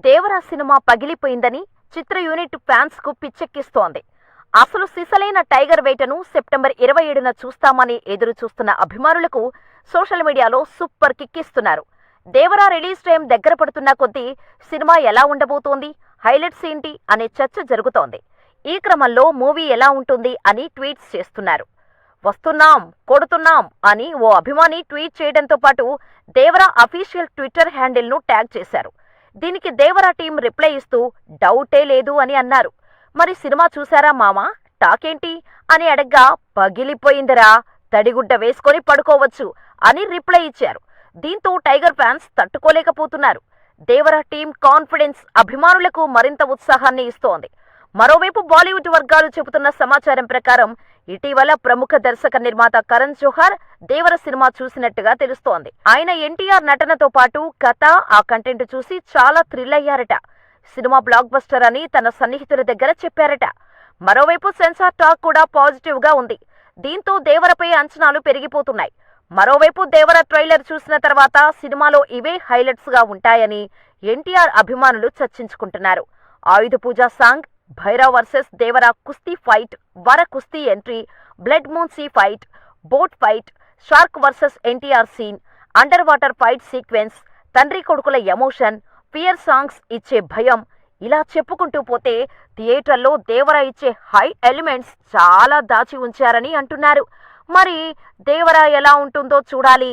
Devara cinema పగిలిపోయిందని చిత్ర unit fans కు పిచ్చెక్కిస్తోంది. అసలు సిసలైన టైగర్ వేటను సెప్టెంబర్ 27న చూస్తామని ఎదురు చూస్తున్న అభిమానులకు సోషల్ మీడియాలో సూపర్ కిక్కిస్తున్నారు. దేవరా రిలీజ్ టైం దగ్గర పడుతున్న కొద్దీ సినిమా ఎలా ఉండబోతోంది, హైలైట్స్ ఏంటి అనే చర్చ జరుగుతోంది. ఈ క్రమంలో మూవీ ఎలా ఉంటుంది అని ట్వీట్స్ చేస్తున్నారు. వస్తున్నాం, కొడుతున్నాం అని ఓ అభిమాని ట్వీట్ చేయడంతో పాటు దేవరా అఫీషియల్ ట్విట్టర్ హ్యాండిల్ను ట్యాగ్ చేశారు. దీనికి దేవరా టీం రిప్లై ఇస్తూ డౌటే లేదు అని అన్నారు. మరి సినిమా చూసారా మామా, టాకేంటి అని అడగ్గా పగిలిపోయిందిరా, తడిగుడ్డ వేసుకొని పడుకోవచ్చు అని రిప్లై ఇచ్చారు. దీంతో టైగర్ ఫ్యాన్స్ తట్టుకోలేకపోతున్నారు. దేవరా టీం కాన్ఫిడెన్స్ అభిమానులకు మరింత ఉత్సాహాన్ని ఇస్తోంది. మరోవైపు బాలీవుడ్ వర్గాలు చెబుతున్న సమాచారం ప్రకారం ఇటీవల ప్రముఖ దర్శక నిర్మాత కరణ్ జోహార్ దేవర సినిమా చూసినట్టుగా తెలుస్తోంది. ఆయన ఎన్టీఆర్ నటనతో పాటు కథ, ఆ కంటెంట్ చూసి చాలా థ్రిల్ అయ్యారట. సినిమా బ్లాక్ బస్టర్ అని తన సన్నిహితుల దగ్గర చెప్పారట. మరోవైపు సెన్సార్ టాక్ కూడా పాజిటివ్ గా ఉంది. దీంతో దేవరపై అంచనాలు పెరిగిపోతున్నాయి. మరోవైపు దేవర ట్రైలర్ చూసిన తర్వాత సినిమాలో ఇవే హైలైట్స్ గా ఉంటాయని ఎన్టీఆర్ అభిమానులు చర్చించుకుంటున్నారు. ఆయుధ పూజ సాంగ్, భైరవ్ వర్సెస్ దేవరా కుస్తీ ఫైట్, వర కుస్తీ entry, blood moon sea fight, boat fight, shark versus NTR scene, underwater fight sequence, తండ్రి కొడుకుల ఎమోషన్, ఫియర్ సాంగ్స్ ఇచ్చే భయం, ఇలా చెప్పుకుంటూ పోతే థియేటర్లో దేవరా ఇచ్చే హై ఎలిమెంట్స్ చాలా దాచి ఉంచారని అంటున్నారు. మరి దేవరా ఎలా ఉంటుందో చూడాలి.